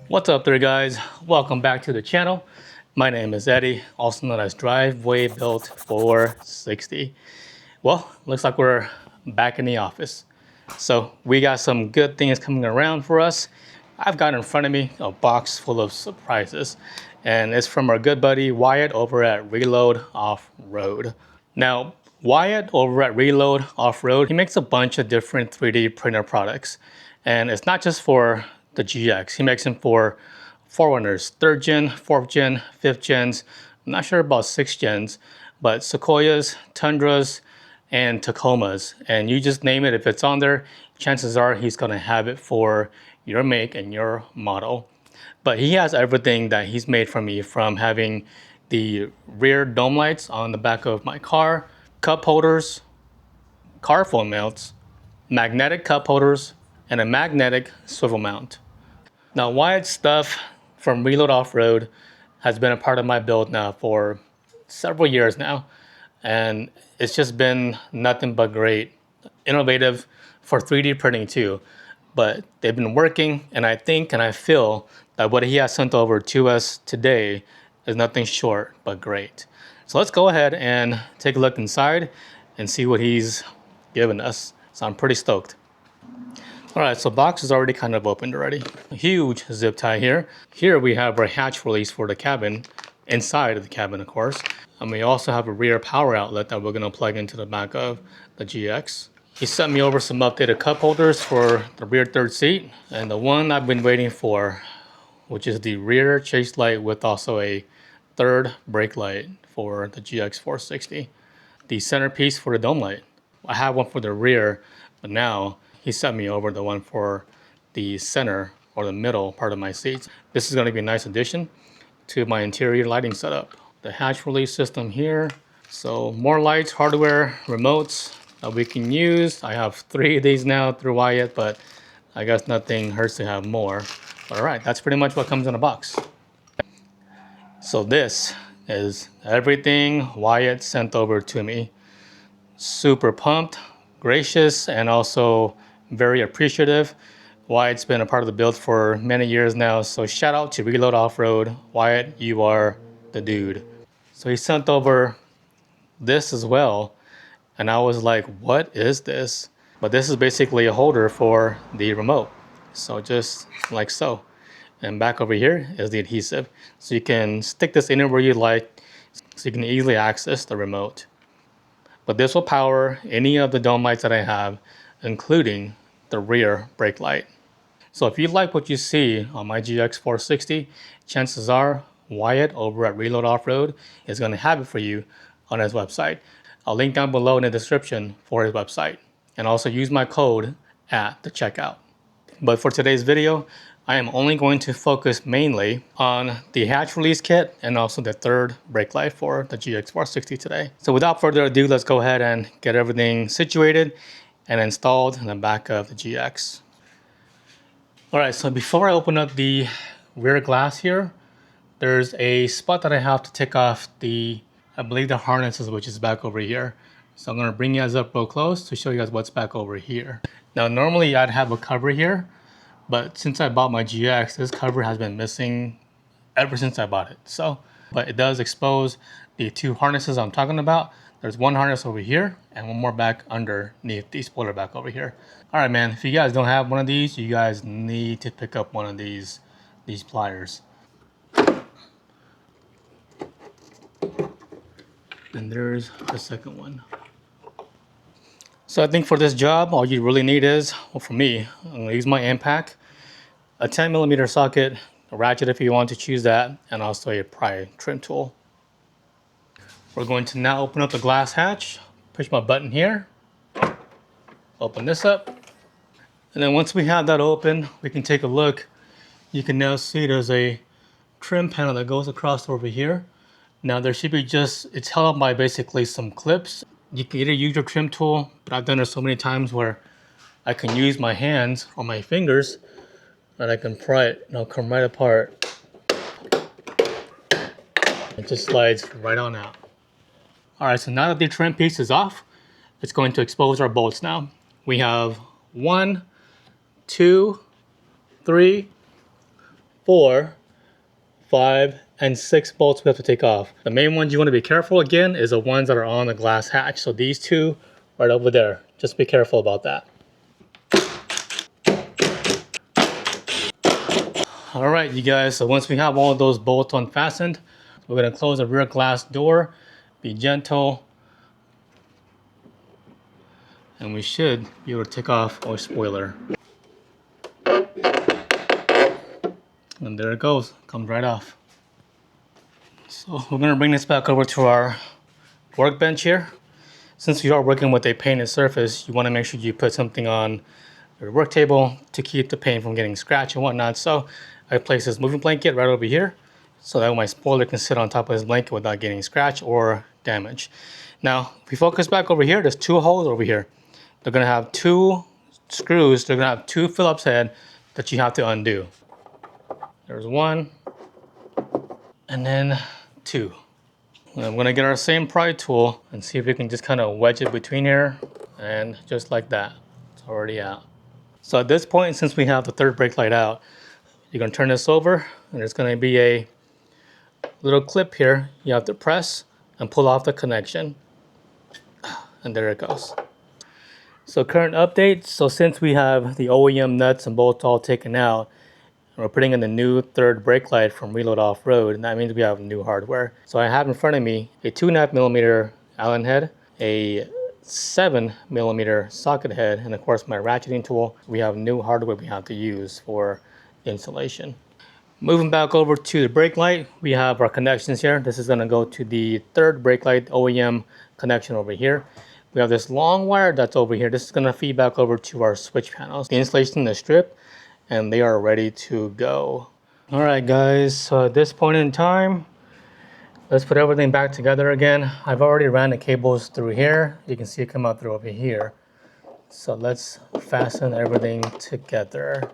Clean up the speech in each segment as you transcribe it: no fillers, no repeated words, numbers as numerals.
What's up there, guys? Welcome back to the channel. My name is Eddie, also known as Driveway Built 460. Well, looks like we're back in the office. So we got some good things coming around for us. I've got in front of me a box full of surprises, and it's from our good buddy Wyatt over at Reload Off-Road. Now, Wyatt over at Reload Off-Road, he makes a bunch of different 3D printer products. And it's not just for the GX. He makes them for 4Runners, 3rd gen, 4th gen, 5th gens. I'm not sure about 6th gens, but Sequoias, Tundras, and Tacomas. And you just name it, if it's on there, chances are he's gonna have it for your make and your model. But he has everything that he's made for me, from having the rear dome lights on the back of my car, cup holders, car phone mounts, magnetic cup holders, and a magnetic swivel mount. Now, Wyatt's stuff from Reload Off-Road has been a part of my build now for several years now, and it's just been nothing but great. Innovative for 3D printing too, but they've been working, and I think and I feel that what he has sent over to us today is nothing short but great. So let's go ahead and take a look inside and see what he's given us. So I'm pretty stoked. All right, so box is already kind of opened already. A huge zip tie here. Here we have our hatch release for the cabin, inside of the cabin, of course. And we also have a rear power outlet that we're gonna plug into the back of the GX. He sent me over some updated cup holders for the rear third seat, and the one I've been waiting for, which is the rear chase light with also a third brake light for the GX460. The centerpiece for the dome light. I have one for the rear, but now he sent me over the one for the center or the middle part of my seats. This is going to be a nice addition to my interior lighting setup. The hatch release system here. So more lights, hardware, remotes that we can use. I have 3 of these now through Wyatt, but I guess nothing hurts to have more. All right, that's pretty much what comes in a box. So this is everything Wyatt sent over to me. Super pumped, gracious, and also very appreciative. Wyatt's been a part of the build for many years now, so shout out to Reload Off-Road. Wyatt, you are the dude. So he sent over this as well, and I was like, what is this? But this is basically a holder for the remote. So just like so. And back over here is the adhesive. So you can stick this anywhere you like, so you can easily access the remote. But this will power any of the dome lights that I have, including the rear brake light. So if you like what you see on my GX460, chances are Wyatt over at Reload Off-Road is going to have it for you on his website. I'll link down below in the description for his website, and also use my code at the checkout. But for today's video, I am only going to focus mainly on the hatch release kit and also the third brake light for the GX460 today. So without further ado, let's go ahead and get everything situated and installed in the back of the GX. All right, so before I open up the rear glass here, there's a spot that I have to take off the, I believe, the harnesses, which is back over here. So I'm gonna bring you guys up real close to show you guys what's back over here. Now, normally I'd have a cover here, but since I bought my GX, this cover has been missing ever since I bought it. So, but it does expose the 2 harnesses I'm talking about. There's one harness over here and one more back underneath the spoiler back over here. All right, man, if you guys don't have one of these, you guys need to pick up one of these pliers. And there's the second one. So I think for this job, all you really need is, well, for me, I'm gonna use my impact, a 10mm socket, a ratchet if you want to choose that, and also a pry trim tool. We're going to now open up the glass hatch, push my button here, open this up, and then once we have that open, we can take a look. You can now see there's a trim panel that goes across over here. Now there should be it's held up by basically some clips. You can either use your trim tool, but I've done it so many times where I can use my hands or my fingers and I can pry it and it'll come right apart. It just slides right on out. All right, so now that the trim piece is off, it's going to expose our bolts now. We have 1, 2, 3, 4, 5, and 6 bolts we have to take off. The main ones you want to be careful again is the ones that are on the glass hatch. So these two right over there. Just be careful about that. All right, you guys, so once we have all of those bolts unfastened, we're gonna close the rear glass door, be gentle, and we should be able to take off our spoiler. And there it goes, comes right off. So we're gonna bring this back over to our workbench here. Since we are working with a painted surface, you wanna make sure you put something on your work table to keep the paint from getting scratched and whatnot. So I place this moving blanket right over here so that my spoiler can sit on top of this blanket without getting scratched or damaged. Now, if we focus back over here, there's 2 holes over here. They're gonna have 2 screws, they're gonna have 2 Phillips head that you have to undo. There's 1, and then 2. And I'm gonna get our same pry tool and see if we can just kind of wedge it between here, and just like that, it's already out. So at this point, since we have the third brake light out, you're gonna turn this over, and there's gonna be a little clip here. You have to press and pull off the connection, and there it goes. So current update, so since we have the OEM nuts and bolts all taken out, and we're putting in the new third brake light from Reload Off-Road, and that means we have new hardware. So I have in front of me a 2.5mm Allen head, a 7mm socket head, and of course my ratcheting tool. We have new hardware we have to use for installation. Moving back over to the brake light, we have our connections here. This is going to go to the third brake light OEM connection over here. We have this long wire that's over here. This is going to feed back over to our switch panels. The installation is stripped and they are ready to go. All right, guys, so at this point in time, let's put everything back together again. I've already ran the cables through here. You can see it come out through over here. So let's fasten everything together.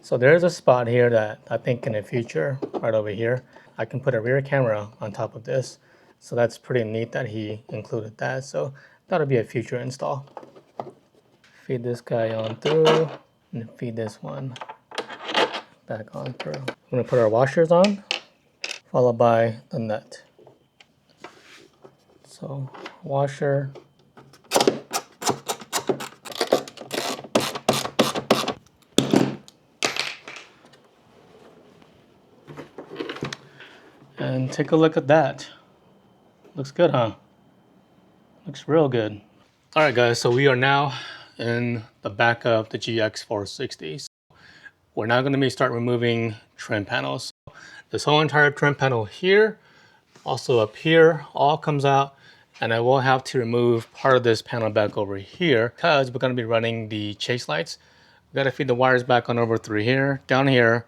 So there's a spot here that I think in the future, right over here, I can put a rear camera on top of this. So that's pretty neat that he included that. So that'll be a future install. Feed this guy on through and feed this one back on through. I'm gonna put our washers on, followed by the nut. So washer, and take a look at that. Looks good, huh? Looks real good. All right, guys, so we are now in the back of the GX460. We're now going to start removing trim panels. This whole entire trim panel here, also up here, all comes out, and I will have to remove part of this panel back over here because we're going to be running the chase lights. We got to feed the wires back on over through here, down here,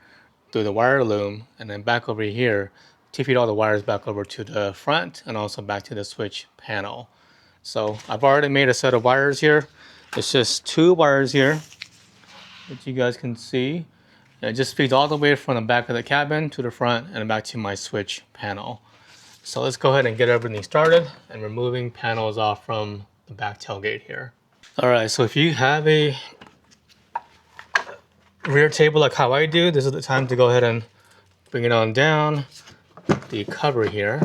through the wire loom, and then back over here to feed all the wires back over to the front and also back to the switch panel. So I've already made a set of wires here. It's just 2 wires here that you guys can see. And it just feeds all the way from the back of the cabin to the front and back to my switch panel. So let's go ahead and get everything started and removing panels off from the back tailgate here. All right, so if you have a rear table like how I do, this is the time to go ahead and bring it on down the cover here.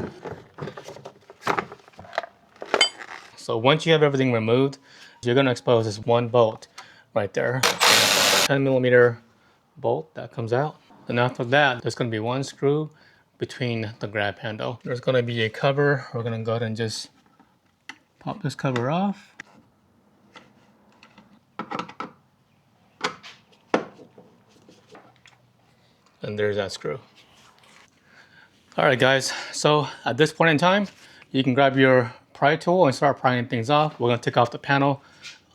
So once you have everything removed, you're going to expose this one bolt right there. 10mm bolt that comes out. And after that, there's going to be 1 screw between the grab handle. There's going to be a cover. We're going to go ahead and just pop this cover off. And there's that screw. All right, guys. So at this point in time, you can grab your pry tool and start prying things off. We're going to take off the panel,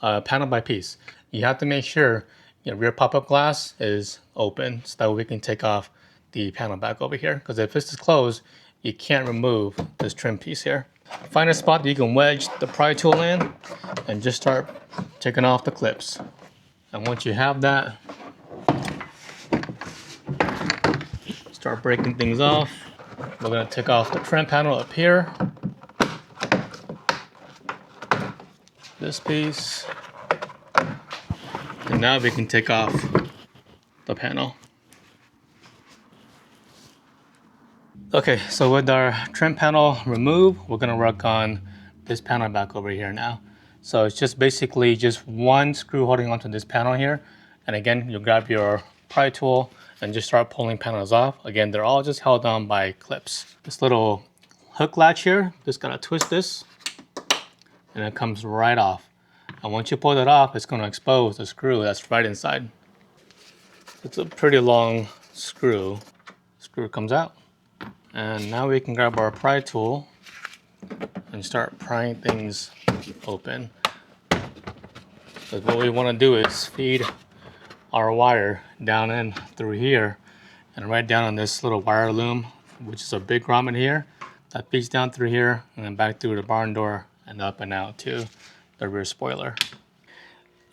panel by piece. You have to make sure your rear pop-up glass is open so that we can take off the panel back over here. Because if this is closed, you can't remove this trim piece here. Find a spot that you can wedge the pry tool in and just start taking off the clips. And once you have that, start breaking things off. We're going to take off the trim panel up here. This piece. And now we can take off the panel. Okay, so with our trim panel removed, we're gonna work on this panel back over here now. So it's just basically just one screw holding onto this panel here. And again, you grab your pry tool and just start pulling panels off. Again, they're all just held on by clips. This little hook latch here, just gotta twist this and it comes right off. And once you pull it off, it's gonna expose the screw that's right inside. It's a pretty long screw. Screw comes out. And now we can grab our pry tool and start prying things open. Because what we want to do is feed our wire down in through here and right down on this little wire loom, which is a big grommet here, that feeds down through here and then back through the barn door and up and out to the rear spoiler.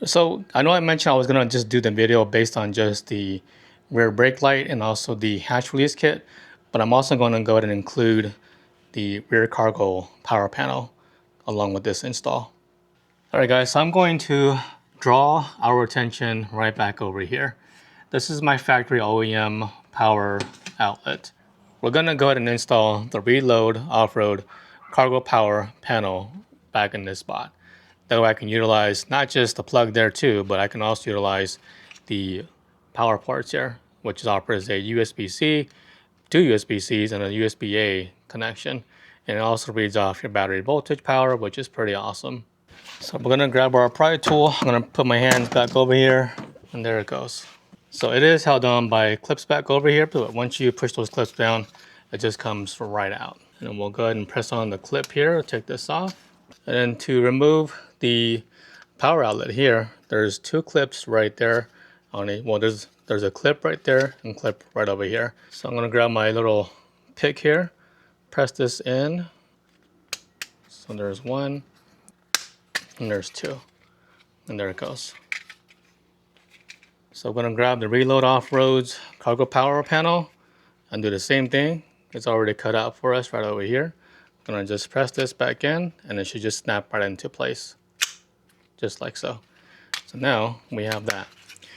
So I know I mentioned I was going to just do the video based on just the rear brake light and also the hatch release kit, but I'm also going to go ahead and include the rear cargo power panel along with this install. All right guys, so I'm going to draw our attention right back over here. This is my factory OEM power outlet. We're going to go ahead and install the Reload Off-Road cargo power panel back in this spot. That way I can utilize not just the plug there too, but I can also utilize the power ports here, which offers a USB-C, two USB-Cs, and a USB-A connection. And it also reads off your battery voltage power, which is pretty awesome. So we're gonna grab our pry tool. I'm gonna put my hands back over here, and there it goes. So it is held on by clips back over here, but once you push those clips down, it just comes right out. And then we'll go ahead and press on the clip here, take this off. And then to remove the power outlet here, there's two clips right there on it. Well, there's a clip right there and clip right over here. So I'm gonna grab my little pick here, press this in. So there's one, and there's two, and there it goes. So I'm gonna grab the Reload Off-Road's cargo power panel and do the same thing. It's already cut out for us right over here. I'm gonna just press this back in and it should just snap right into place, just like so. So now we have that.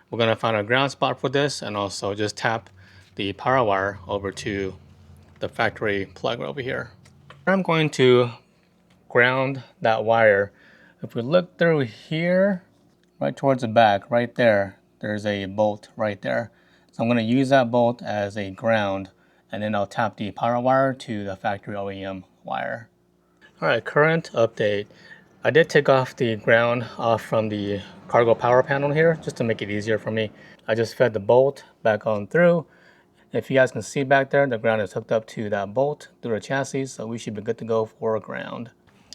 We're gonna find a ground spot for this and also just tap the power wire over to the factory plug over here. I'm going to ground that wire. If we look through here, right towards the back, right there, there's a bolt right there. So I'm gonna use that bolt as a ground and then I'll tap the power wire to the factory OEM wire. All right, current update. I did take off the ground off from the cargo power panel here just to make it easier for me. I just fed the bolt back on through. If you guys can see back there, the ground is hooked up to that bolt through the chassis, so we should be good to go for ground.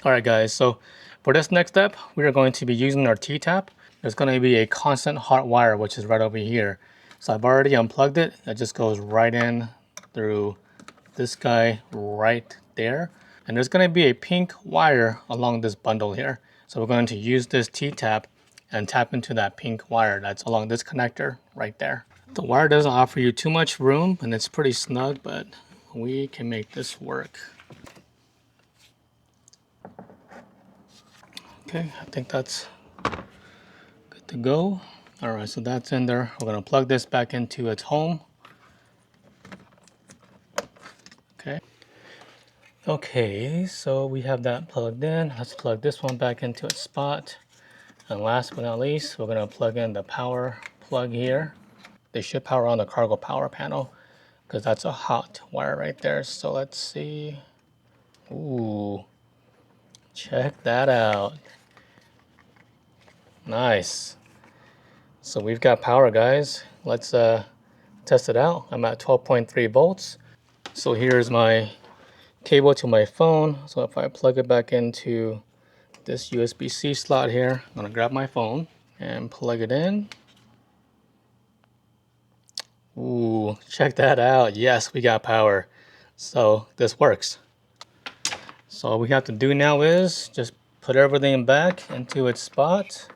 All right guys, so for this next step, we are going to be using our T-tap. There's going to be a constant hot wire, which is right over here. So I've already unplugged it. It just goes right in through this guy right there. And there's going to be a pink wire along this bundle here. So we're going to use this T-tap and tap into that pink wire that's along this connector right there. The wire doesn't offer you too much room and it's pretty snug, but we can make this work. Okay, I think that's good to go. All right, so that's in there. We're gonna plug this back into its home. Okay. Okay, so we have that plugged in. Let's plug this one back into its spot. And last but not least, we're gonna plug in the power plug here. They should power on the cargo power panel because that's a hot wire right there. So let's see. Ooh, check that out. Nice. So we've got power, guys. Let's test it out. I'm at 12.3 volts. So here's my cable to my phone. So if I plug it back into this USB-C slot here, I'm gonna grab my phone and plug it in. Ooh, check that out. Yes, we got power. So this works. So all we have to do now is just put everything back into its spot.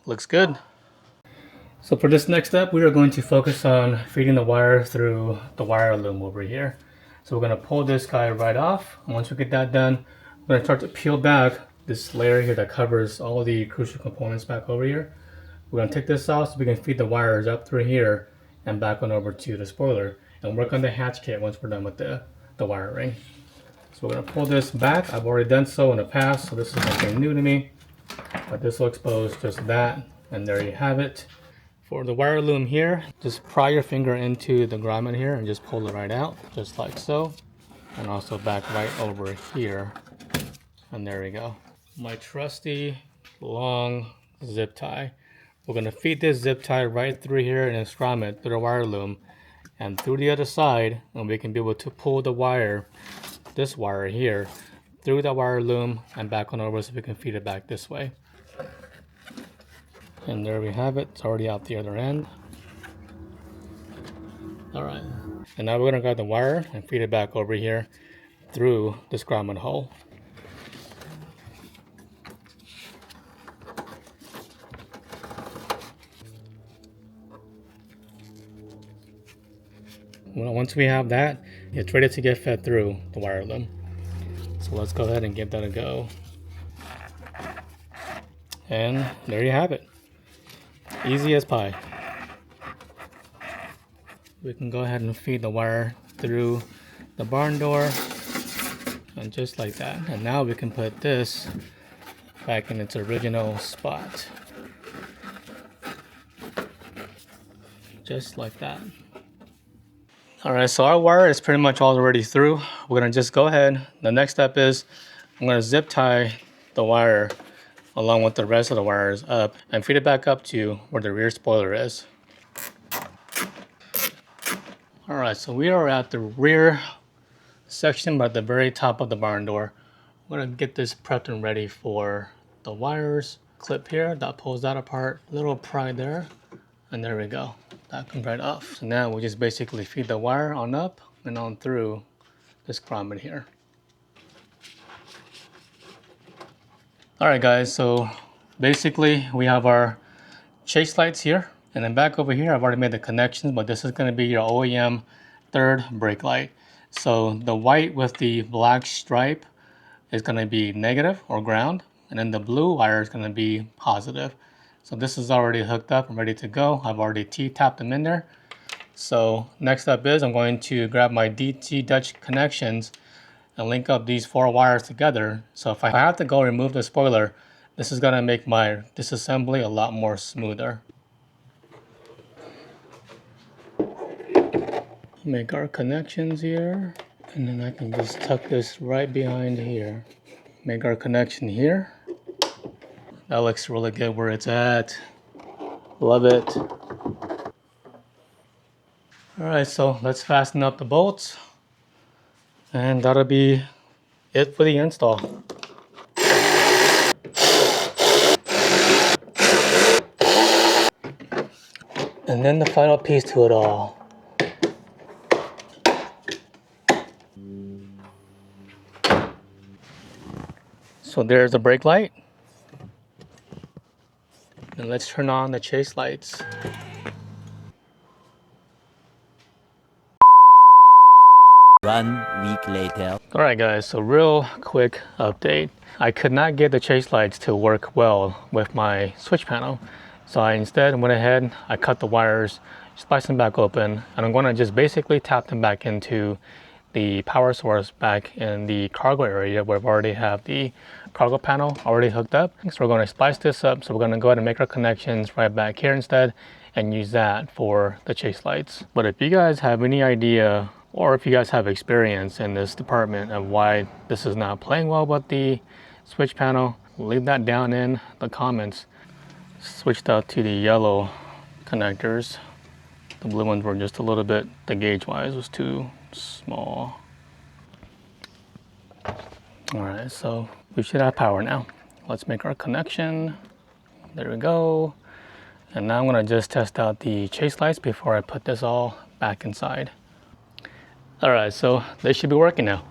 Looks good. So for this next step, we are going to focus on feeding the wire through the wire loom over here. So we're going to pull this guy right off. And once we get that done, we're going to start to peel back this layer here that covers all the crucial components back over here. We're going to take this out so we can feed the wires up through here and back on over to the spoiler and work on the hatch kit once we're done with the wiring. So we're going to pull this back. I've already done so in the past, so this is nothing new to me. But this will expose just that, and there you have it. For the wire loom here, just pry your finger into the grommet here and just pull it right out, just like so. And also back right over here. And there we go. My trusty long zip tie. We're going to feed this zip tie right through here in its grommet through the wire loom and through the other side, and we can be able to pull the wire, this wire here, through the wire loom and back on over so we can feed it back this way. And there we have it. It's already out the other end. All right. And now we're going to grab the wire and feed it back over here through this grommet hole. Well, once we have that, it's ready to get fed through the wire loom. So let's go ahead and give that a go. And there you have it. Easy as pie. We can go ahead and feed the wire through the barn door, and just like that. And now we can put this back in its original spot. Just like that. Alright, so our wire is pretty much already through. We're going to just go ahead. The next step is I'm going to zip tie the wire along with the rest of the wires up and feed it back up to where the rear spoiler is. Alright, so we are at the rear section but at the very top of the barn door. I'm going to get this prepped and ready for the wires. Clip here that pulls that apart, little pry there, and there we go. That comes right off. So now we just basically feed the wire on up and on through this grommet here. Alright guys, so basically we have our chase lights here, and then back over here I've already made the connections, but this is going to be your OEM third brake light. So the white with the black stripe is going to be negative or ground, and then the blue wire is going to be positive. So this is already hooked up and ready to go. I've already T-tapped them in there. So next up is I'm going to grab my DT Dutch connections and link up these 4 wires together. So if I have to go remove the spoiler, this is going to make my disassembly a lot more smoother. Make our connections here, and then I can just tuck this right behind here. Make our connection here. That looks really good where it's at. Love it. Alright, so let's fasten up the bolts. And that'll be it for the install. And then the final piece to it all. So there's the brake light. And let's turn on the chase lights. One week later. Alright guys, so real quick update. I could not get the chase lights to work well with my switch panel. So I instead went ahead, I cut the wires, spliced them back open, and I'm going to just basically tap them back into the power source back in the cargo area where we already have the cargo panel already hooked up. So we're going to splice this up. So we're going to go ahead and make our connections right back here instead and use that for the chase lights. But if you guys have any idea, or if you guys have experience in this department of why this is not playing well with the switch panel, leave that down in the comments. Switched out to the yellow connectors. The blue ones were just a little bit, the gauge wise was too small. Alright, so we should have power now. Let's make our connection. There we go. And now I'm going to just test out the chase lights before I put this all back inside. Alright, so they should be working now.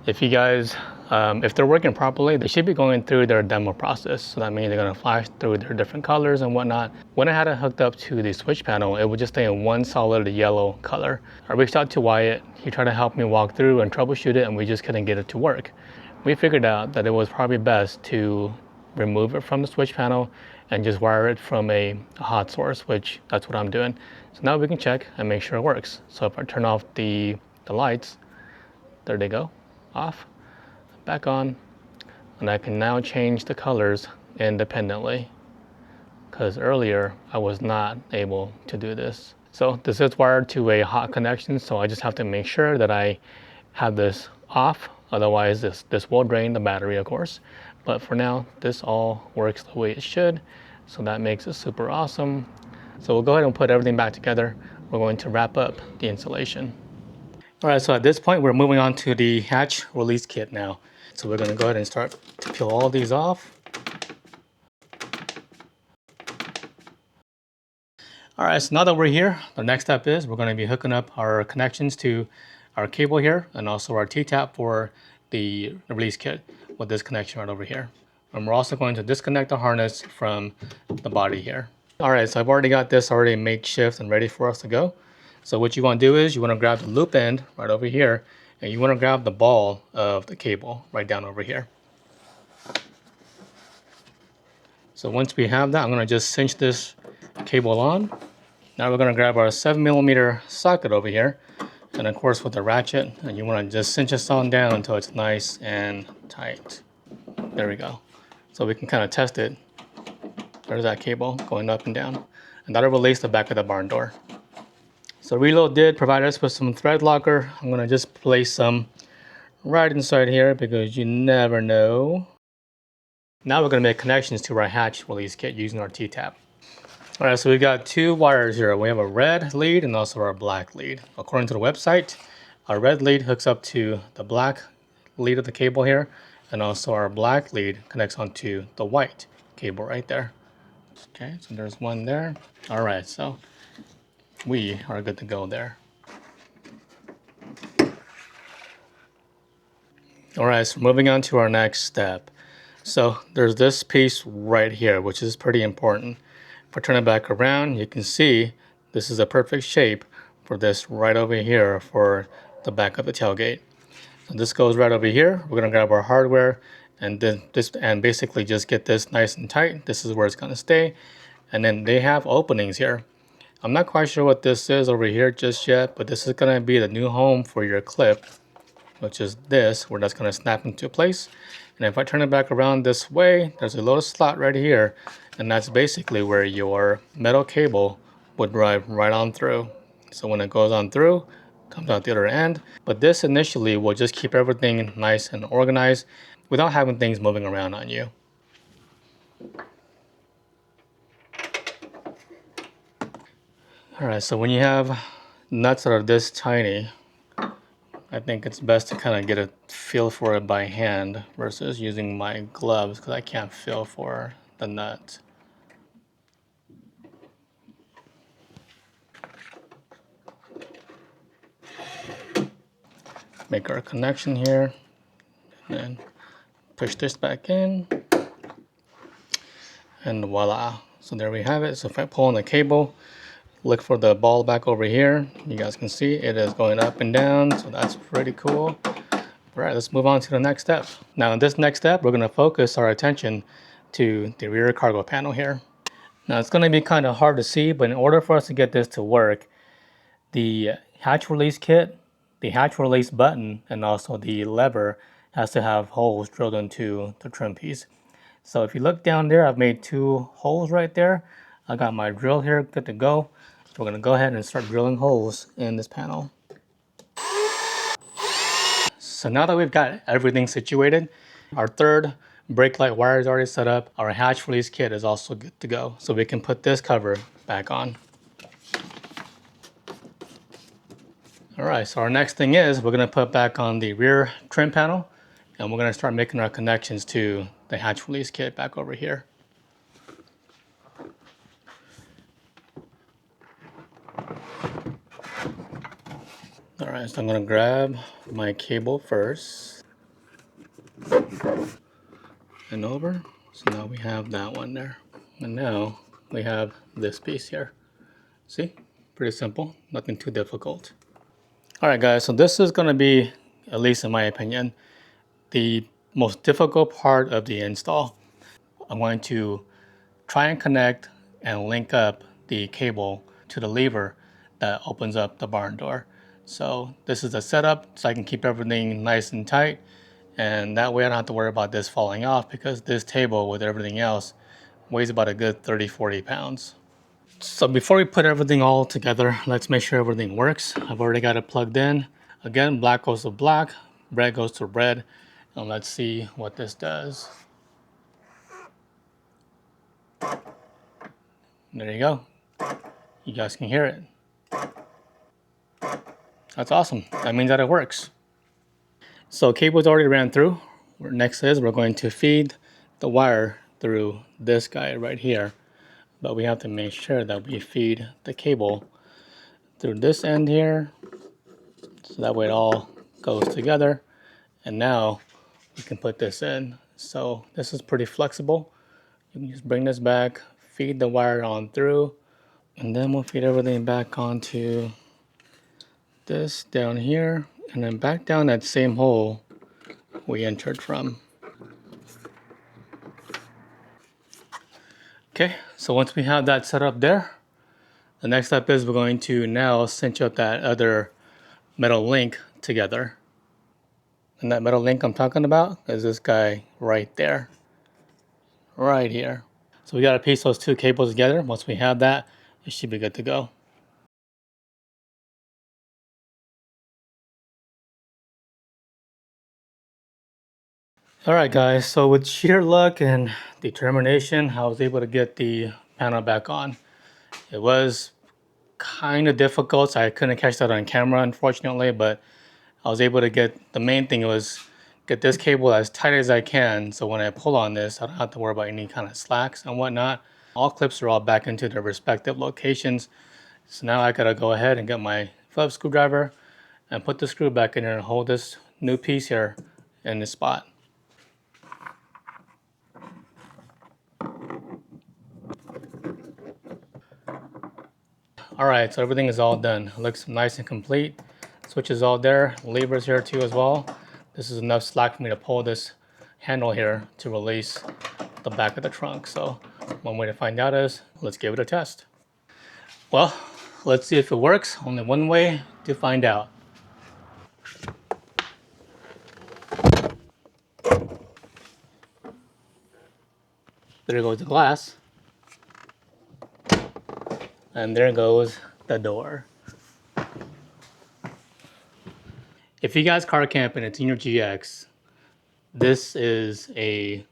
If you guys, if they're working properly, they should be going through their demo process. So that means they're going to flash through their different colors and whatnot. When I had it hooked up to the switch panel, it would just stay in one solid yellow color. I reached out to Wyatt. He tried to help me walk through and troubleshoot it, and we just couldn't get it to work. we figured out that it was probably best to remove it from the switch panel and just wire it from a hot source, which that's what I'm doing. So now we can check and make sure it works. So if I turn off the lights, there they go, off, back on, and I can now change the colors independently, because earlier I was not able to do this. So this is wired to a hot connection, so I just have to make sure that I have this off, otherwise this will drain the battery, of course. But for now, this all works the way it should, so that makes it super awesome. So we'll go ahead and put everything back together. We're going to wrap up the installation. All right, so at this point, we're moving on to the hatch release kit now. So we're gonna go ahead and start to peel all these off. All right, so now that we're here, the next step is we're gonna be hooking up our connections to our cable here and also our T-tap for the release kit with this connection right over here. And we're also going to disconnect the harness from the body here. All right, so I've already got this already makeshift and ready for us to go. So what you want to do is you want to grab the loop end right over here, and you want to grab the ball of the cable right down over here. So once we have that, I'm going to just cinch this cable on. Now we're going to grab our 7mm socket over here, and of course with the ratchet, and you want to just cinch this on down until it's nice and tight. There we go. So we can kind of test it. There's that cable going up and down, and that'll release the back of the barn door. So Reload did provide us with some thread locker. I'm gonna just place some right inside here because you never know. Now we're gonna make connections to our hatch release kit using our T-tap. All right, so we've got two wires here. We have a red lead and also our black lead. According to the website, our red lead hooks up to the black lead of the cable here, and also our black lead connects onto the white cable right there. Okay, so there's one there. All right, so we are good to go there. All right, so moving on to our next step. So there's this piece right here, which is pretty important. If I turn it back around, you can see this is a perfect shape for this right over here for the back of the tailgate. So this goes right over here. We're gonna grab our hardware and then basically just get this nice and tight. This is where it's gonna stay. And then they have openings here. I'm not quite sure what this is over here just yet, but this is gonna be the new home for your clip, which is this, where that's gonna snap into place. And if I turn it back around this way, there's a little slot right here, and that's basically where your metal cable would drive right on through. So when it goes on through, comes out the other end. But this initially will just keep everything nice and organized without having things moving around on you. All right, so when you have nuts that are this tiny, I think it's best to kind of get a feel for it by hand versus using my gloves because I can't feel for the nut. Make our connection here, and then push this back in, and voila. So there we have it. So if I pull on the cable, look for the ball back over here. You guys can see it is going up and down, so that's pretty cool. All right, let's move on to the next step. Now in this next step, we're gonna focus our attention to the rear cargo panel here. Now it's gonna be kind of hard to see, but in order for us to get this to work, the hatch release kit, the hatch release button, and also the lever has to have holes drilled into the trim piece. So if you look down there, I've made two holes right there. I got my drill here good to go. We're gonna go ahead and start drilling holes in this panel. So now that we've got everything situated, our third brake light wire is already set up. Our hatch release kit is also good to go. So we can put this cover back on. All right, so our next thing is we're gonna put back on the rear trim panel, and we're gonna start making our connections to the hatch release kit back over here. All right, so I'm gonna grab my cable first and over. So now we have that one there. And now we have this piece here. See, pretty simple, nothing too difficult. All right guys, so this is gonna be, at least in my opinion, the most difficult part of the install. I'm going to try and connect and link up the cable to the lever that opens up the barn door. So this is the setup so I can keep everything nice and tight, and that way I don't have to worry about this falling off, because this table with everything else weighs about a good 30-40 pounds. So before we put everything all together, let's make sure everything works. I've already got it plugged in. Again, black goes to black, red goes to red, and let's see what this does. There you go. You guys can hear it. That's awesome. That means that it works. So cable's already ran through. Next is we're going to feed the wire through this guy right here. But we have to make sure that we feed the cable through this end here, so that way it all goes together. And now we can put this in. So this is pretty flexible. You can just bring this back, feed the wire on through, and then we'll feed everything back onto this down here, and then back down that same hole we entered from. Okay, so once we have that set up there, the next step is we're going to now cinch up that other metal link together. And that metal link I'm talking about is this guy right there, right here. So we got to piece those two cables together. Once we have that, it should be good to go. Alright guys, so with sheer luck and determination, I was able to get the panel back on. It was kind of difficult, so I couldn't catch that on camera unfortunately, but I was able to get, the main thing was get this cable as tight as I can, so when I pull on this, I don't have to worry about any kind of slacks and whatnot. All clips are all back into their respective locations. So now I gotta go ahead and get my Phillips screwdriver and put the screw back in there and hold this new piece here in this spot. Alright, so everything is all done. It looks nice and complete. Switch is all there. Levers here too as well. This is enough slack for me to pull this handle here to release the back of the trunk. So one way to find out is, let's give it a test. Well, let's see if it works. Only one way to find out. There goes the glass. And there goes the door. If you guys car camp and it's in your GX, this is a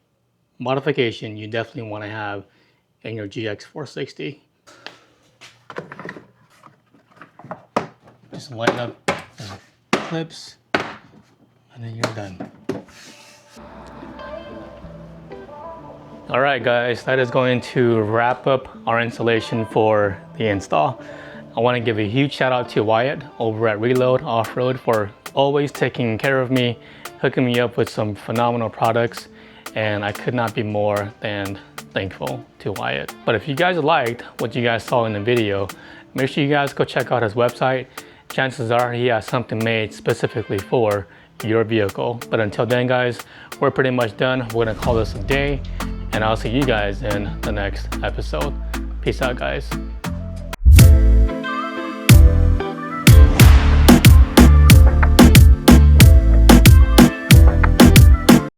modification you definitely want to have in your GX460. Just line up the clips and then you're done. Alright guys, that is going to wrap up our installation for the install. I want to give a huge shout out to Wyatt over at Reload Offroad for always taking care of me, hooking me up with some phenomenal products, and I could not be more than thankful to Wyatt. But if you guys liked what you guys saw in the video, make sure you guys go check out his website. Chances are he has something made specifically for your vehicle. But until then guys, we're pretty much done. We're gonna call this a day, and I'll see you guys in the next episode. Peace out guys.